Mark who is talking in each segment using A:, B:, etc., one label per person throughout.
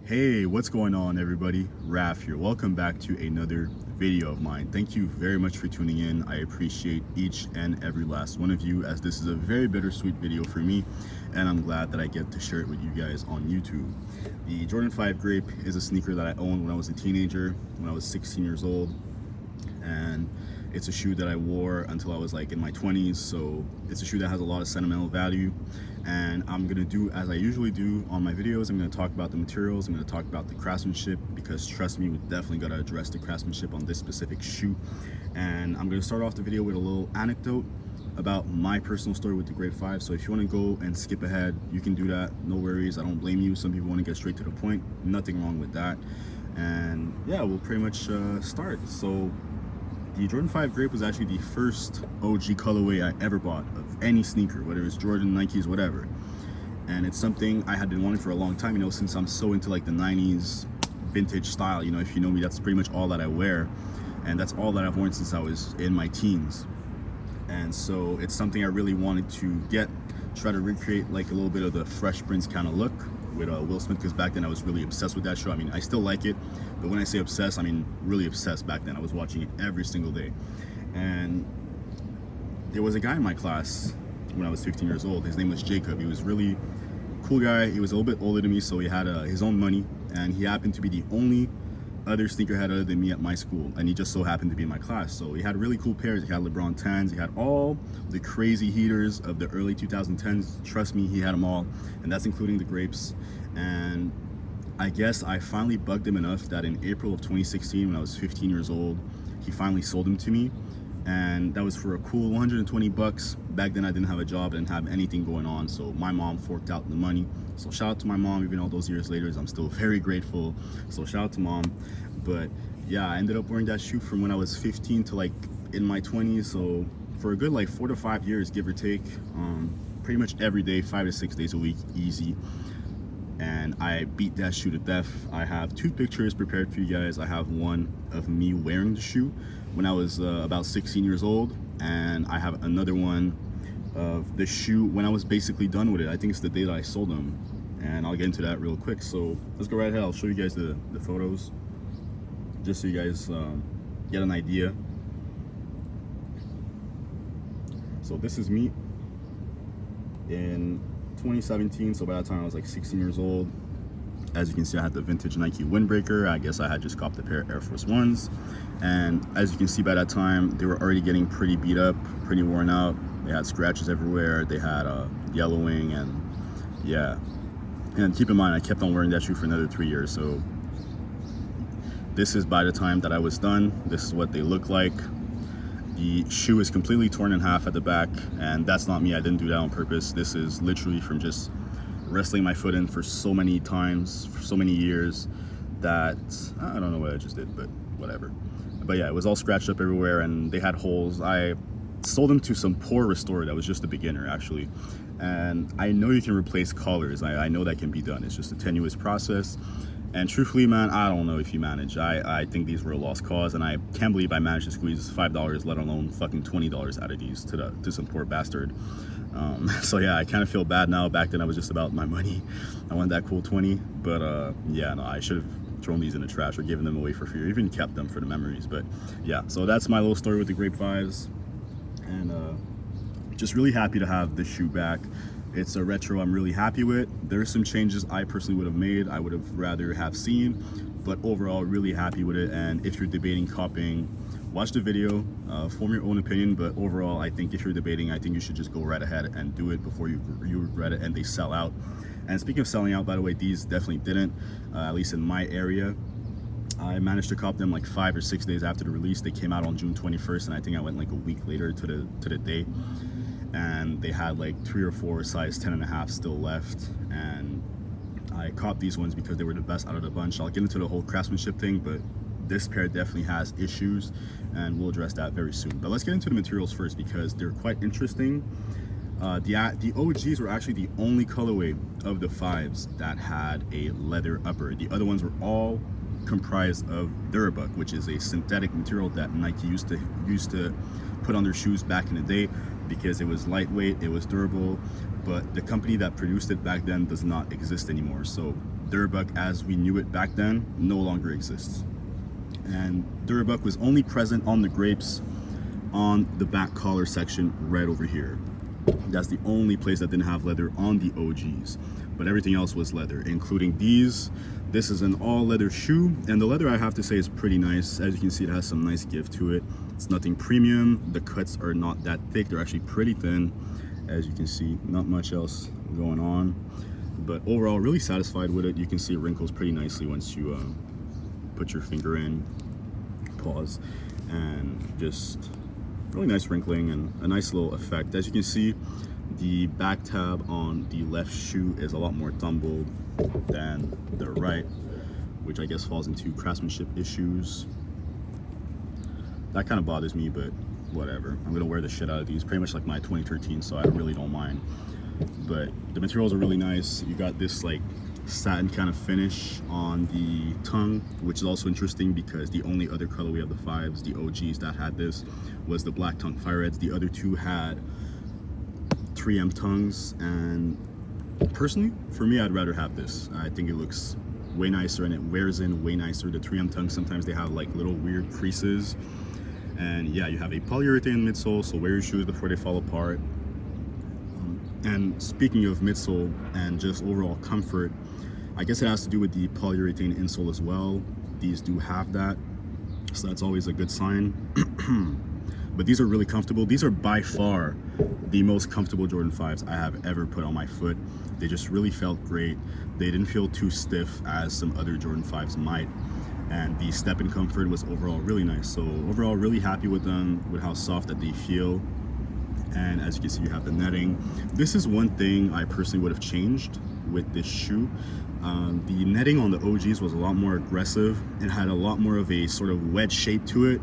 A: Hey, what's going on everybody? Raf here. Welcome back to another video of mine. Thank you very much for tuning in. I appreciate each and every last one of you, as this is a very bittersweet video for me, and I'm glad that I get to share it with you guys on YouTube. The Jordan 5 Grape is a sneaker that I owned when I was a teenager, when I was 16 years old, and it's a shoe that I wore until I was like in my 20s, so it's a shoe that has a lot of sentimental value. And I'm gonna do as I usually do on my videos. I'm gonna talk about the materials, I'm gonna talk about the craftsmanship, because trust me, we definitely gotta address the craftsmanship on this specific shoe. And I'm gonna start off the video with a little anecdote about my personal story with the Grape 5. So if you want to go and skip ahead, you can do that, no worries. I don't blame you. Some people want to get straight to the point, nothing wrong with that. And yeah, we'll pretty much start. So the Jordan 5 Grape was actually the first OG colorway I ever bought of any sneaker, whether it's Jordan, Nikes, whatever. And it's something I had been wanting for a long time, since I'm so into like the 90s vintage style. If you know me, that's pretty much all that I wear. And that's all that I've worn since I was in my teens. And so it's something I really wanted to try to recreate like a little bit of the Fresh Prince kind of look with Will Smith, because back then I was really obsessed with that show. I mean, I still like it, but when I say obsessed, I mean really obsessed. Back then I was watching it every single day. And there was a guy in my class when I was 15 years old. His name was Jacob. He was really cool guy. He was a little bit older than me, so he had his own money, and he happened to be the only other sneakerhead other than me at my school, and he just so happened to be in my class. So he had really cool pairs. He had LeBron 10s, he had all the crazy heaters of the early 2010s. Trust me, he had them all, and that's including the Grapes. And I guess I finally bugged him enough that in April of 2016, when I was 15 years old, he finally sold them to me, and that was for a cool 120 bucks. Back then I didn't have a job, I didn't have anything going on, so my mom forked out the money. So shout out to my mom. Even all those years later, I'm still very grateful, so shout out to mom. But yeah, I ended up wearing that shoe from when I was 15 to like in my 20s, so for a good like 4 to 5 years, give or take, pretty much every day, 5 to 6 days a week, easy. And I beat that shoe to death. I have 2 pictures prepared for you guys. I have one of me wearing the shoe when I was about 16 years old, and I have another one of the shoe when I was basically done with it. I think it's the day that I sold them, and I'll get into that real quick. So let's go right ahead. I'll show you guys the photos, just so you guys get an idea. So this is me in 2017, so by that time I was like 16 years old. As you can see, I had the vintage Nike windbreaker. I guess I had just copped a pair of Air Force Ones, and as you can see, by that time they were already getting pretty beat up, pretty worn out. They had scratches everywhere, they had yellowing, and yeah. And keep in mind, I kept on wearing that shoe for another 3 years, so this is by the time that I was done. This is what they look like. The shoe is completely torn in half at the back, and that's not me. I didn't do that on purpose. This is literally from just wrestling my foot in for so many times, for so many years, that I don't know what I just did, but whatever. But yeah, it was all scratched up everywhere, and they had holes. I sold them to some poor restorer that was just a beginner, actually. And I know you can replace collars. I know that can be done. It's just a tenuous process. And truthfully, man, I don't know if you manage. I think these were a lost cause, and I can't believe I managed to squeeze $5, let alone fucking $20 out of these to some poor bastard. So yeah, I kind of feel bad now. Back then I was just about my money. I wanted that cool 20, but yeah, no, I should have thrown these in the trash or given them away for free, or even kept them for the memories. But yeah, so that's my little story with the Grape 5s, and just really happy to have this shoe back. It's a retro I'm really happy with. There's some changes I personally would have made, I would have rather have seen, but overall really happy with it. And if you're debating copying, watch the video, form your own opinion. But overall, I think if you're debating, I think you should just go right ahead and do it before you regret it and they sell out. And speaking of selling out, by the way, these definitely didn't, at least in my area. I managed to cop them like 5 or 6 days after the release. They came out on June 21st, and I think I went like a week later to the day. And they had like 3 or 4 size 10.5 still left, and I copped these ones because they were the best out of the bunch. I'll get into the whole craftsmanship thing, but this pair definitely has issues, and we'll address that very soon. But let's get into the materials first, because they're quite interesting. The OGs were actually the only colorway of the 5s that had a leather upper. The other ones were all comprised of Durabuck, which is a synthetic material that Nike used to put on their shoes back in the day, because it was lightweight, it was durable, but the company that produced it back then does not exist anymore. So Durabuck as we knew it back then no longer exists. And Durabuck was only present on the Grapes on the back collar section right over here. That's the only place that didn't have leather on the OGs, but everything else was leather, including these. This is an all leather shoe, and the leather, I have to say, is pretty nice. As you can see, it has some nice give to it. It's nothing premium. The cuts are not that thick. They're actually pretty thin. As you can see, not much else going on, but overall really satisfied with it. You can see it wrinkles pretty nicely once you put your finger in, pause, and just really nice wrinkling and a nice little effect. As you can see, the back tab on the left shoe is a lot more tumbled than the right, which I guess falls into craftsmanship issues. That kind of bothers me, but whatever. I'm gonna wear the shit out of these, pretty much like my 2013, so I really don't mind. But the materials are really nice. You got this like satin kind of finish on the tongue, which is also interesting because the only other colorway of the 5s, the OGs that had this, was the black tongue fire reds. The other two had 3M tongues, and personally, for me, I'd rather have this. I think it looks way nicer and it wears in way nicer. The 3M tongues, sometimes they have like little weird creases. And yeah, you have a polyurethane midsole, so wear your shoes before they fall apart. And speaking of midsole and just overall comfort, I guess it has to do with the polyurethane insole as well. These do have that, so that's always a good sign. But these are really comfortable. These are by far the most comfortable Jordan 5s I have ever put on my foot. They just really felt great. They didn't feel too stiff as some other Jordan 5s might. And the step in comfort was overall really nice. So overall, really happy with them, with how soft that they feel. And as you can see, you have the netting. This is one thing I personally would have changed with this shoe. The netting on the OGs was a lot more aggressive. It had a lot more of a sort of wedge shape to it,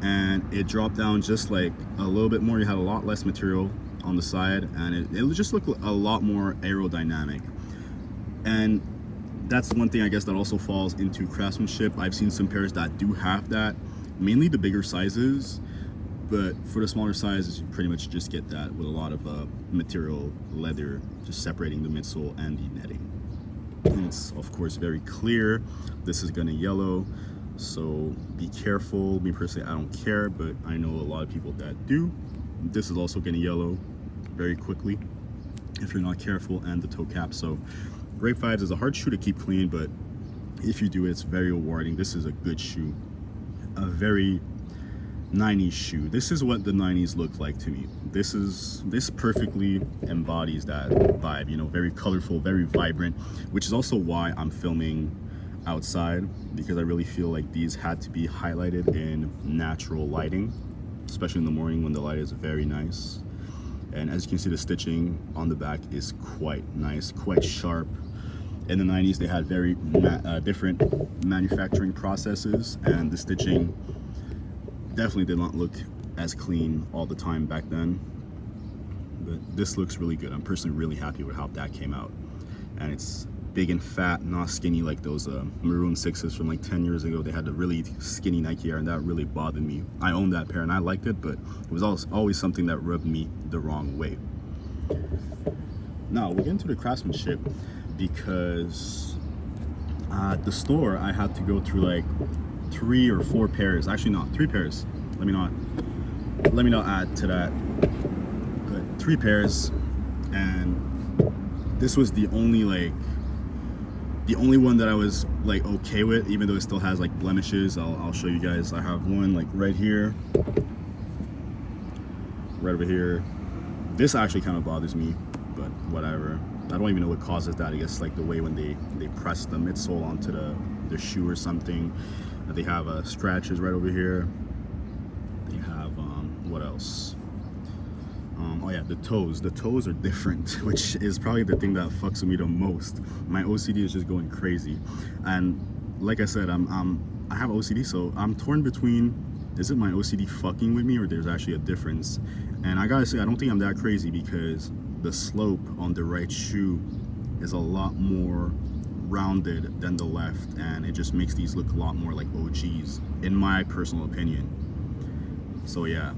A: and it dropped down just like a little bit more. You had a lot less material on the side, and it just looked a lot more aerodynamic. And that's one thing I guess that also falls into craftsmanship. I've seen some pairs that do have that, mainly the bigger sizes, but for the smaller sizes, you pretty much just get that with a lot of material, leather, just separating the midsole and the netting. And it's of course very clear. This is gonna yellow, so be careful. Me personally, I don't care, but I know a lot of people that do. This is also gonna yellow very quickly if you're not careful, and the toe cap. So Grape 5s is a hard shoe to keep clean, but if you do it, it's very rewarding. This is a good shoe, a very 90s shoe. This is what the 90s looked like to me. This perfectly embodies that vibe, you know, very colorful, very vibrant, which is also why I'm filming outside, because I really feel like these had to be highlighted in natural lighting, especially in the morning when the light is very nice. And as you can see, the stitching on the back is quite nice, quite sharp. In the 90s, they had very different manufacturing processes, and the stitching definitely did not look as clean all the time back then. But this looks really good. I'm personally really happy with how that came out. And it's big and fat, not skinny like those maroon 6s from like 10 years ago. They had the really skinny Nike Air, and that really bothered me. I owned that pair and I liked it, but it was always something that rubbed me the wrong way. Now we'll get into the craftsmanship, because at the store I had to go through like 3 or 4 pairs, actually not 3 pairs, let me not add to that, but 3 pairs, and this was the only one that I was like okay with, even though it still has like blemishes. I'll show you guys. I have one like right here, right over here. This actually kind of bothers me, but whatever. I don't even know what causes that. I guess like the way when they press the midsole onto the shoe or something. They have scratches right over here. They have what else? Oh yeah, the toes. The toes are different, which is probably the thing that fucks with me the most. My OCD is just going crazy, and like I said, I have OCD, so I'm torn between, is it my OCD fucking with me, or there's actually a difference? And I gotta say, I don't think I'm that crazy, because the slope on the right shoe is a lot more rounded than the left, and it just makes these look a lot more like OGs, in my personal opinion. So yeah,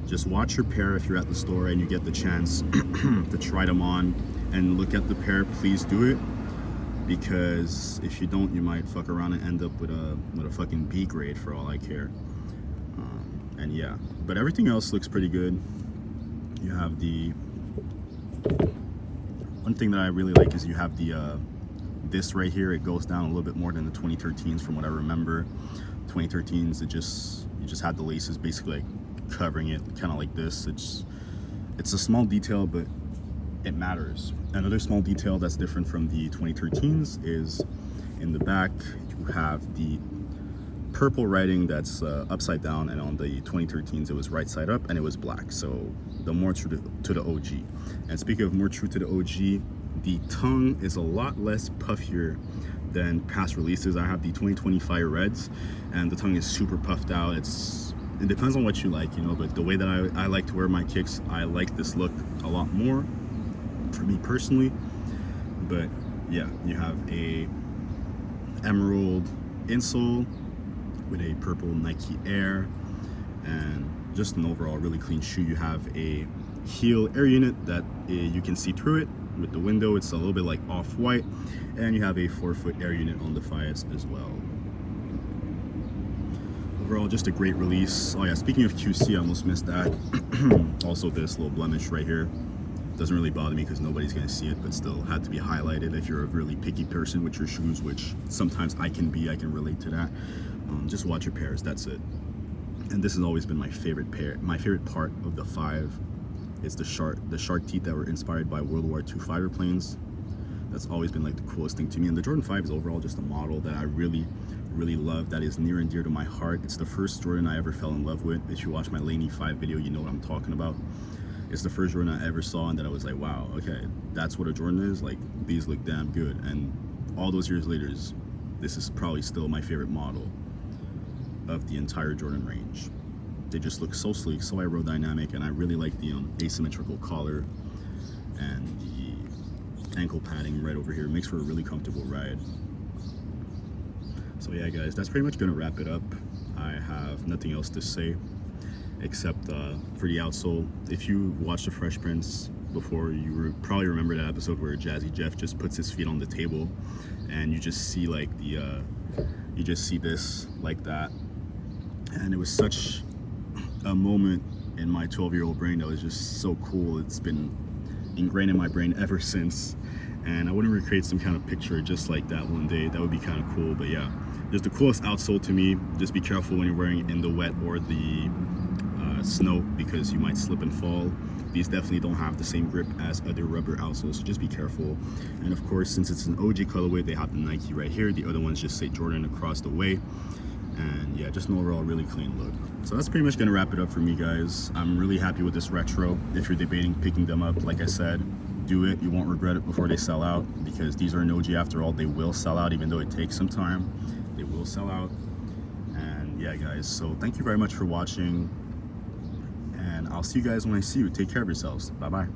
A: just watch your pair if you're at the store and you get the chance to try them on and look at the pair. Please do it. because if you don't, you might fuck around and end up with a fucking B grade for all I care. And yeah, but everything else looks pretty good. You have the one thing that I really like is you have the this right here. It goes down a little bit more than the 2013s from what I remember. 2013s, you just had the laces basically like covering it, kind of like this. It's a small detail, but it matters. Another small detail that's different from the 2013s is in the back you have the purple writing that's upside down, and on the 2013s it was right side up and it was black, so the more true to the OG. And speaking of more true to the OG, the tongue is a lot less puffier than past releases. I have the 2025 reds and the tongue is super puffed out. It depends on what you like, you know, but the way that I like to wear my kicks, I like this look a lot more for me personally. But yeah, you have a emerald insole with a purple Nike Air, and just an overall really clean shoe. You have a heel air unit that you can see through it with the window. It's a little bit like off-white, and you have a 4-foot air unit on the Fiats as well. Overall, just a great release. Oh yeah, speaking of QC, I almost missed that. Also, this little blemish right here doesn't really bother me because nobody's gonna see it, but still had to be highlighted. If you're a really picky person with your shoes, which sometimes I can be, I can relate to that. Just watch your pairs, that's it. And this has always been my favorite pair. My favorite part of the 5 is the shark teeth that were inspired by World War II fighter planes. That's always been like the coolest thing to me. And the Jordan 5 is overall just a model that I really love, that is near and dear to my heart. It's the first Jordan I ever fell in love with. If you watch my Laney 5 video, you know what I'm talking about. It's the first Jordan I ever saw, and that I was like, wow, okay, that's what a Jordan is. Like, these look damn good. And all those years later, this is probably still my favorite model of the entire Jordan range. They just look so sleek, so aerodynamic, and I really like the asymmetrical collar and the ankle padding right over here. It makes for a really comfortable ride. So yeah, guys, that's pretty much gonna wrap it up. I have nothing else to say except for the outsole. If you watched the Fresh Prince before, you probably remember that episode where Jazzy Jeff just puts his feet on the table, and you just see like the you just see this like that. And it was such a moment in my 12-year-old brain that was just so cool. It's been ingrained in my brain ever since, and I want to recreate some kind of picture just like that one day. That would be kind of cool. But yeah, just the coolest outsole to me. Just be careful when you're wearing it in the wet or the snow, because you might slip and fall. These definitely don't have the same grip as other rubber outsoles, so just be careful. And of course, since it's an OG colorway, they have the Nike right here. The other ones just say Jordan across the way. And yeah, just an overall really clean look. So that's pretty much gonna wrap it up for me, guys. I'm really happy with this retro. If you're debating picking them up, like I said, do it. You won't regret it before they sell out, because these are an OG after all. They will sell out, even though it takes some time. They will sell out. And yeah, guys, so thank you very much for watching, and I'll see you guys when I see you. Take care of yourselves. Bye bye.